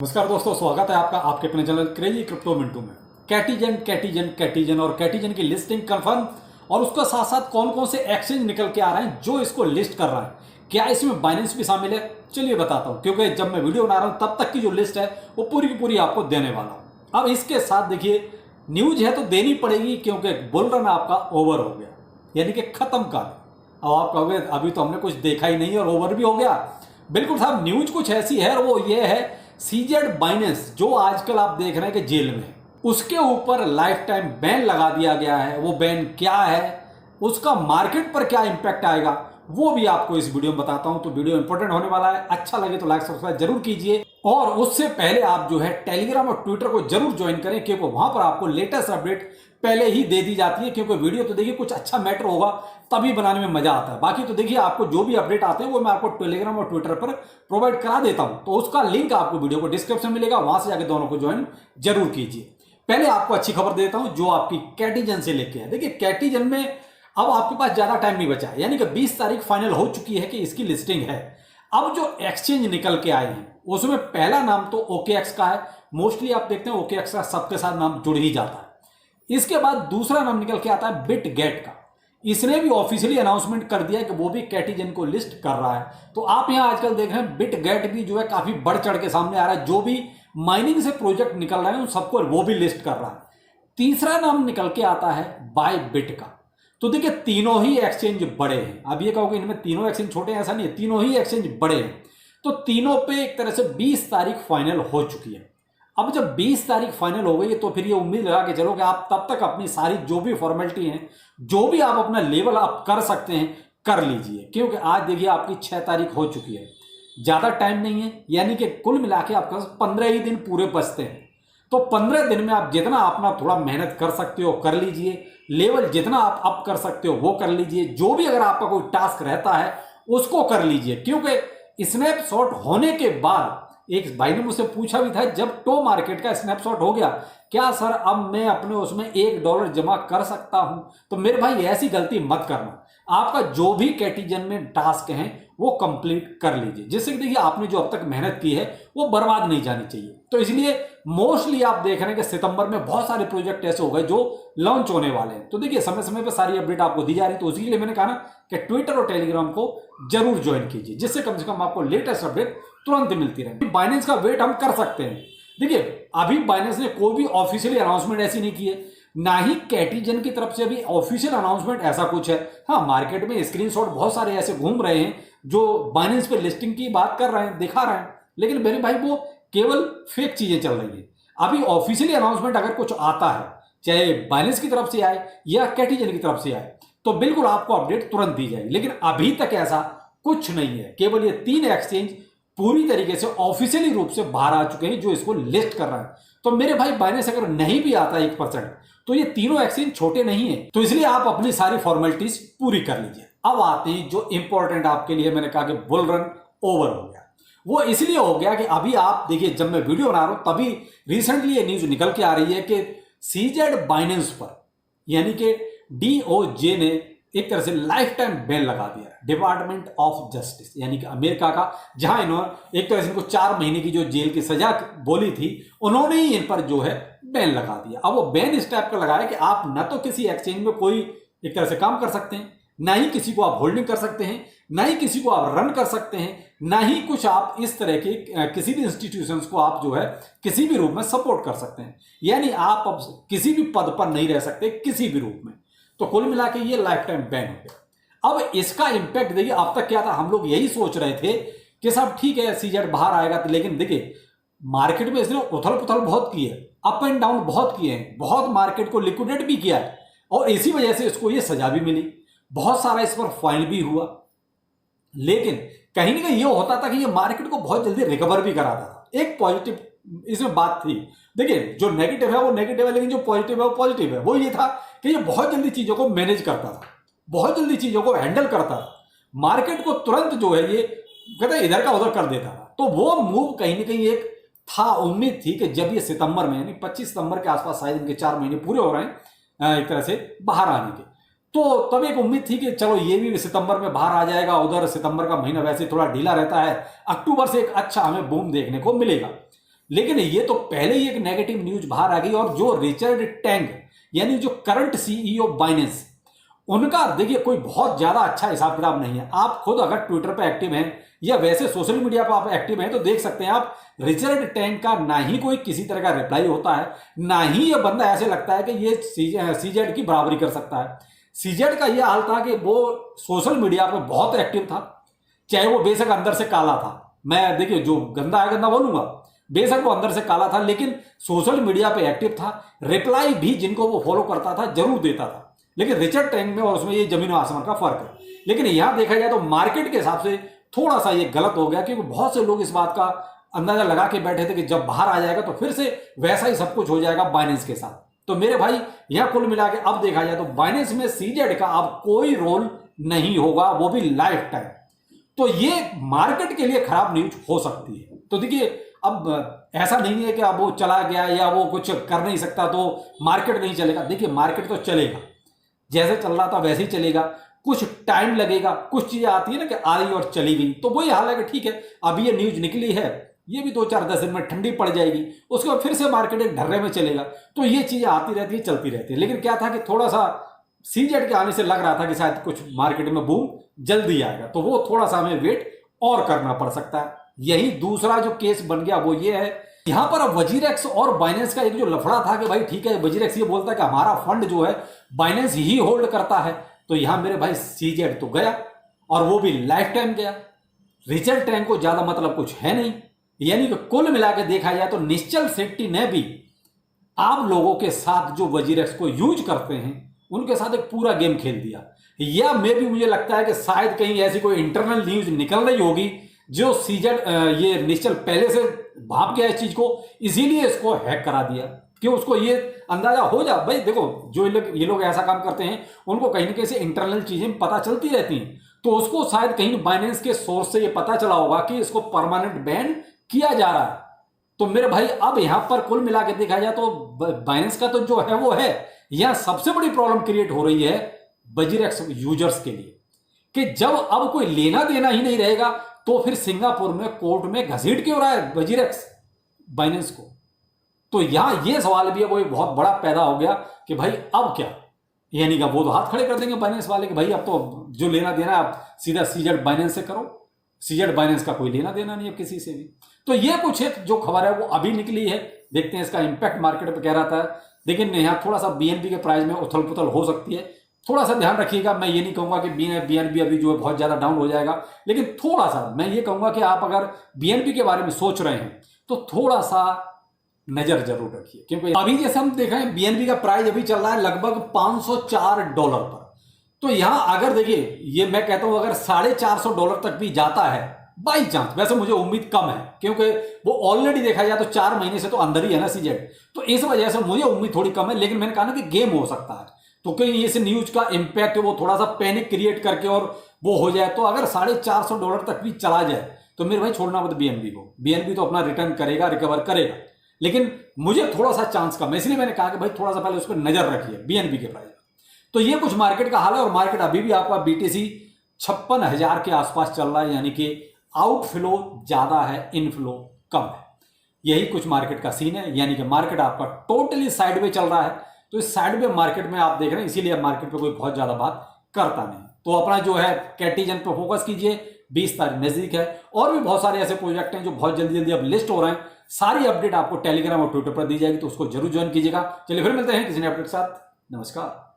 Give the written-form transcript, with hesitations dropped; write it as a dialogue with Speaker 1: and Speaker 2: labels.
Speaker 1: नमस्कार दोस्तों, स्वागत है आपका आपके अपने चैनल क्रेजी क्रिप्टो मिंटू में। कैटीजन और कैटीजन की लिस्टिंग कंफर्म और उसका साथ साथ कौन कौन से एक्सचेंज निकल के आ रहे हैं जो इसको लिस्ट कर रहा है। क्या इसमें बाइनेंस भी शामिल है? चलिए बताता हूं, क्योंकि जब मैं वीडियो बना रहा हूं तब तक की जो लिस्ट है वो पूरी की पूरी आपको देने वाला हूं। अब इसके साथ देखिए, न्यूज है तो देनी पड़ेगी क्योंकि बुल रन आपका ओवर हो गया, यानी कि खत्म कर। अब आप कहोगे अभी तो हमने कुछ देखा ही नहीं और ओवर भी हो गया। बिल्कुल साहब, न्यूज कुछ ऐसी है और वो ये है, सीजेड बाइनेंस जो आजकल आप देख रहे हैं कि जेल में है, उसके ऊपर लाइफ टाइम बैन लगा दिया गया है। वो बैन क्या है, उसका मार्केट पर क्या इंपैक्ट आएगा, वो भी आपको इस वीडियो में बताता हूं। तो वीडियो इंपॉर्टेंट होने वाला है, अच्छा लगे तो लाइक सब्सक्राइब जरूर कीजिए। और उससे पहले आप जो है टेलीग्राम और ट्विटर को जरूर ज्वाइन करें, क्योंकि वहां पर आपको लेटेस्ट अपडेट पहले ही दे दी जाती है। क्योंकि वीडियो तो देखिए कुछ अच्छा मैटर होगा तभी बनाने में मजा आता है, बाकी तो देखिए आपको जो भी अपडेट आते हैं वो मैं आपको टेलीग्राम और ट्विटर पर प्रोवाइड करा देता हूं। तो उसका लिंक आपको वीडियो को डिस्क्रिप्शन मिलेगा, वहां से जाकर दोनों को ज्वाइन जरूर कीजिए। पहले आपको अच्छी खबर देता हूं जो आपकी कैटीजन से लेके है। देखिए कैटीजन में अब आपके पास ज्यादा टाइम नहीं बचा है, यानी कि 20 तारीख फाइनल हो चुकी है कि इसकी लिस्टिंग है। अब जो एक्सचेंज निकल के आए हैं उसमें पहला नाम तो OKX का है। मोस्टली आप देखते हैं OKX का सबके साथ नाम जुड़ ही जाता है। इसके बाद दूसरा नाम निकल के आता है बिटगेट का। इसने भी ऑफिशियली अनाउंसमेंट कर दिया कि वो भी कैटीजन को लिस्ट कर रहा है। तो आप यहां आजकल देख रहे हैं बिटगेट भी जो है काफी बढ़ चढ़ के सामने आ रहा है। जो भी माइनिंग से प्रोजेक्ट निकल रहे हैं उन सबको वो भी लिस्ट कर रहा है। तीसरा नाम निकल के आता है बायबिट का। तो देखिए तीनों ही एक्सचेंज बड़े हैं। अब ये कहोगे इनमें तीनों एक्सचेंज छोटे हैं, ऐसा नहीं है, तीनों ही एक्सचेंज बड़े हैं। तो तीनों पे एक तरह से 20 तारीख फाइनल हो चुकी है। अब जब 20 तारीख फाइनल हो गई तो फिर ये उम्मीद लगा के चलो कि आप तब तक अपनी सारी जो भी फॉर्मेलिटी है, जो भी आप अपना लेवल आप कर सकते हैं कर लीजिए। क्योंकि आज देखिए आपकी 6 तारीख हो चुकी है, ज्यादा टाइम नहीं है, यानी कि कुल मिला के आपके पास 15 ही दिन पूरे बचते हैं। तो 15 दिन में आप जितना अपना थोड़ा मेहनत कर सकते हो कर लीजिए, लेवल जितना आप अप कर सकते हो वो कर लीजिए, जो भी अगर आपका कोई टास्क रहता है उसको कर लीजिए। क्योंकि स्नैपशॉट होने के बाद एक भाई ने मुझसे पूछा भी था, जब टो मार्केट का स्नैपशॉट हो गया क्या सर अब मैं अपने उसमें $1 जमा कर सकता हूं? तो मेरे भाई ऐसी गलती मत करना। आपका जो भी कैटीजन में टास्क है वो कंप्लीट कर लीजिए, जिससे कि देखिए आपने जो अब तक मेहनत की है वो बर्बाद नहीं जानी चाहिए। तो इसलिए मोस्टली आप देख रहे हैं कि सितंबर में बहुत सारे प्रोजेक्ट ऐसे हो गए जो लॉन्च होने वाले हैं। तो देखिए समय समय पर सारी अपडेट आपको दी जा रही है। तो उसी के लिए मैंने कहा ना कि ट्विटर और टेलीग्राम को जरूर ज्वाइन कीजिए, जिससे कम से कम आपको लेटेस्ट अपडेट तुरंत मिलती रहे। बाइनेंस का वेट हम कर सकते हैं। देखिए अभी बाइनेंस ने कोई भी ऑफिशियली अनाउंसमेंट ऐसी नहीं की है, ना ही कैटीजन की तरफ से अभी ऑफिशियल अनाउंसमेंट ऐसा कुछ है। हाँ, मार्केट में स्क्रीनशॉट बहुत सारे ऐसे घूम रहे हैं जो बाइनेंस पे लिस्टिंग की बात कर रहे हैं, दिखा रहे हैं, लेकिन मेरे भाई वो केवल फेक चीजें चल रही है। अभी ऑफिशियली अनाउंसमेंट अगर कुछ आता है, चाहे बाइनेंस की तरफ से आए या कैटीजन की तरफ से आए, तो बिल्कुल आपको अपडेट तुरंत दी जाएगी। लेकिन अभी तक ऐसा कुछ नहीं है। केवल ये 3 एक्सचेंज पूरी तरीके से ऑफिशियली रूप से बाहर आ चुके हैं जो इसको लिस्ट कर रहा है। तो मेरे भाई बाइनेंस अगर नहीं भी आता 1%, तो ये तीनों एक्सचेंज छोटे नहीं है। तो इसलिए आप अपनी सारी फॉर्मेलिटीज पूरी कर लीजिए। अब आते हैं जो इंपॉर्टेंट आपके लिए, मैंने कहा कि बुल रन ओवर हो गया। वो इसलिए हो गया कि अभी आप देखिए, जब मैं वीडियो बना रहा हूं तभी रिसेंटली ये न्यूज निकल के आ रही है कि सीजेड बाइनेंस पर, यानी कि DOJ ने एक तरह से लाइफ टाइम बैन लगा दिया। डिपार्टमेंट ऑफ जस्टिस यानी कि अमेरिका का, जहां इन्होंने एक तरह से इनको 4 महीने की जो जेल की सजा बोली थी, उन्होंने ही इन पर जो है बैन लगा दिया। अब वो बैन इस टाइप का लगाया कि आप न तो किसी एक्सचेंज में कोई एक तरह से काम कर सकते हैं, ना ही किसी को आप होल्डिंग कर सकते हैं, ना ही किसी को आप रन कर सकते हैं, ना ही कुछ आप इस तरह के किसी भी इंस्टीट्यूशंस को आप जो है किसी भी रूप में सपोर्ट कर सकते हैं। यानी आप अब किसी भी पद पर नहीं रह सकते किसी भी रूप में। तो कुल मिला के ये लाइफ टाइम बैन हो गया। अब इसका इंपैक्ट देखिए, अब तक क्या था, हम लोग यही सोच रहे थे कि सब ठीक है सीजेड बाहर आएगा, लेकिन देखिए मार्केट में इसने उथल पुथल बहुत की है, अप एंड डाउन बहुत किए हैं, बहुत मार्केट को लिक्विडेट भी किया है, और इसी वजह से इसको ये सजा भी मिली, बहुत सारा इस पर फाइन भी हुआ। लेकिन कहीं ना कहीं ये होता था कि ये मार्केट को बहुत जल्दी रिकवर भी कराता था। एक पॉजिटिव इसमें बात थी। देखिए जो नेगेटिव है वो नेगेटिव है, लेकिन जो पॉजिटिव है वो पॉजिटिव है। वो ये था कि ये बहुत जल्दी चीजों को मैनेज करता था, बहुत जल्दी चीजों को हैंडल करता था, मार्केट को तुरंत जो है ये कहते हैं इधर का उधर कर देता था। तो वो मूव कहीं ना कहीं एक था, उम्मीद थी कि जब ये सितंबर में यानी 25 सितंबर के आसपास शायद इनके 4 महीने पूरे हो रहे हैं एक तरह से बाहर आने के, तो तब एक उम्मीद थी कि चलो ये भी सितंबर में बाहर आ जाएगा। उधर सितंबर का महीना वैसे थोड़ा ढीला रहता है, अक्टूबर से एक अच्छा हमें बूम देखने को मिलेगा। लेकिन ये तो पहले ही एक नेगेटिव न्यूज बाहर आ गई। और जो रिचर्ड टैंग यानी जो करंट सीईओ बाइनेंस, उनका देखिए कोई बहुत ज्यादा अच्छा हिसाब किताब नहीं है। आप खुद अगर ट्विटर पे एक्टिव हैं या वैसे सोशल मीडिया पर आप एक्टिव हैं तो देख सकते हैं आप, रिचर्ड टैंग का ना ही कोई किसी तरह का रिप्लाई होता है, ना ही ये बंदा ऐसे लगता है कि ये सीजेड की बराबरी कर सकता है। सीजेड का ये हाल था कि वो सोशल मीडिया पर बहुत एक्टिव था, चाहे वो बेशक अंदर से काला था। मैं देखिए जो गंदा है गंदा बोलूंगा, बेशक वो अंदर से काला था लेकिन सोशल मीडिया पे एक्टिव था, रिप्लाई भी जिनको वो फॉलो करता था जरूर देता था। लेकिन रिचर्ड टैंग में और उसमें ये जमीन और आसमान का फर्क है। लेकिन यहां देखा जाए तो मार्केट के हिसाब से थोड़ा सा ये गलत हो गया, क्योंकि बहुत से लोग इस बात का अंदाजा लगा के बैठे थे कि जब बाहर आ जाएगा तो फिर से वैसा ही सब कुछ हो जाएगा बाइनेंस के साथ। तो मेरे भाई यहां कुल मिला के अब देखा जाए तो बाइनेंस में सीजेड का अब कोई रोल नहीं होगा, वो भी लाइफ टाइम। तो ये मार्केट के लिए खराब न्यूज हो सकती है। तो देखिए अब ऐसा नहीं है कि अब वो चला गया या वो कुछ कर नहीं सकता तो मार्केट नहीं चलेगा। देखिए मार्केट तो चलेगा, जैसे चल रहा था वैसे ही चलेगा, कुछ टाइम लगेगा, कुछ चीजें आती है ना कि आई और चली गई। तो वही हाल है कि ठीक है अभी ये न्यूज निकली है, ये भी 2-4-10 दिन में ठंडी पड़ जाएगी, उसके बाद फिर से मार्केट एक ढर्रे में चलेगा। तो ये चीजें आती रहती है, चलती रहती है। लेकिन क्या था कि थोड़ा सा सीजेड के आने से लग रहा था कि शायद कुछ मार्केट में बूम जल्दी आएगा, तो वो थोड़ा सा हमें वेट और करना पड़ सकता है। यही दूसरा जो केस बन गया वो ये है, यहां पर अब वजीरेक्स और बाइनेंस का एक जो लफड़ा था कि भाई ठीक है वजीरेक्स ये बोलता है कि हमारा फंड जो है बाइनेंस ही होल्ड करता है, तो यहां मेरे भाई सीजेड तो गया और वो भी लाइफ टाइम गया। रिचर्ड टैंग को ज्यादा मतलब कुछ है नहीं। यानी कि कुल मिला के देखा जाए तो निश्चल शेट्टी ने भी आप लोगों के साथ जो वजीरेक्स को यूज करते हैं उनके साथ एक पूरा गेम खेल दिया। या मे भी मुझे लगता है कि शायद कहीं ऐसी कोई इंटरनल न्यूज निकल रही होगी जो सीजेड ये निश्चल पहले से भाप गया इस चीज को, इसीलिए इसको हैक करा दिया कि उसको ये अंदाजा हो जा। भाई देखो जो ये लोग ऐसा काम करते हैं उनको कहीं ना कहीं से इंटरनल चीजें पता चलती रहती हैं, तो उसको शायद कहीं बाइनेंस के सोर्स से ये पता चला होगा कि इसको परमानेंट बैन किया जा रहा है। तो मेरे भाई अब यहां पर कुल मिला के देखा जाए तो बाइनेंस का तो जो है वो है, यहां सबसे बड़ी प्रॉब्लम क्रिएट हो रही है वजीरेक्स यूजर्स के लिए कि जब अब कोई लेना देना ही नहीं रहेगा तो फिर सिंगापुर में कोर्ट में घसीट क्यों रहा है वजीरेक्स बाइनेंस को। तो यहां ये सवाल भी है वो बहुत बड़ा पैदा हो गया कि भाई अब क्या, यानी कि वो तो हाथ खड़े कर देंगे बाइनेंस वाले कि भाई अब तो जो लेना देना आप सीधा सीजेड बाइनेंस से करो, सीजेड बाइनेंस का कोई लेना देना नहीं है किसी से भी। तो ये कुछ है जो खबर है वो अभी निकली है, देखते हैं इसका इंपैक्ट मार्केट पे कह रहा था। लेकिन यहां थोड़ा सा बीएनबी के प्राइस में उथल पुथल हो सकती है, थोड़ा सा ध्यान रखिएगा। मैं ये नहीं कहूंगा कि बीएनबी अभी जो है बहुत ज्यादा डाउन हो जाएगा, लेकिन थोड़ा सा मैं ये कहूंगा कि आप अगर बीएनबी के बारे में सोच रहे हैं तो थोड़ा सा नजर जरूर रखिए, क्योंकि अभी जैसे हम देख रहे हैं बीएनबी का प्राइस अभी चल रहा है लगभग $504 पर। तो यहां अगर देखिए ये मैं कहता हूं अगर $450 तक भी जाता है बाई चांस, वैसे मुझे उम्मीद कम है क्योंकि वो ऑलरेडी देखा जाए तो 4 महीने से तो अंदर ही है ना सीजेड, तो इस वजह से मुझे उम्मीद थोड़ी कम है। लेकिन मैंने कहा ना कि गेम हो सकता है, तो कहीं इस न्यूज का इंपैक्ट वो थोड़ा सा पैनिक क्रिएट करके और वो हो जाए, तो अगर $450 तक भी चला जाए तो मेरे भाई छोड़ना मत बीएनबी को। बीएनबी तो अपना रिटर्न करेगा, रिकवर करेगा, लेकिन मुझे थोड़ा सा चांस कम है, इसलिए मैंने कहा कि भाई थोड़ा सा पहले उस पर नजर रखिए बीएनबी के प्राइस। तो ये कुछ मार्केट का हाल है और मार्केट अभी भी आपका बीटीसी 56,000 के आसपास चल रहा है, यानी कि आउटफ्लो ज्यादा है, इनफ्लो कम है। यही कुछ मार्केट का सीन है, यानी कि मार्केट आपका टोटली साइडवे चल रहा है। तो इस साइडवे मार्केट में आप देख रहे हैं, इसीलिए मार्केट पे कोई बहुत ज्यादा बात करता नहीं। तो अपना जो है कैटीजन पे फोकस कीजिए, 20 तारीख नजदीक है और भी बहुत सारे ऐसे प्रोजेक्ट हैं जो बहुत जल्दी जल्दी अब लिस्ट हो रहे हैं। सारी अपडेट आपको टेलीग्राम और ट्विटर पर दी जाएगी, तो उसको जरूर ज्वाइन कीजिएगा। चलिए फिर मिलते हैं किसी नए अपडेट के साथ। नमस्कार।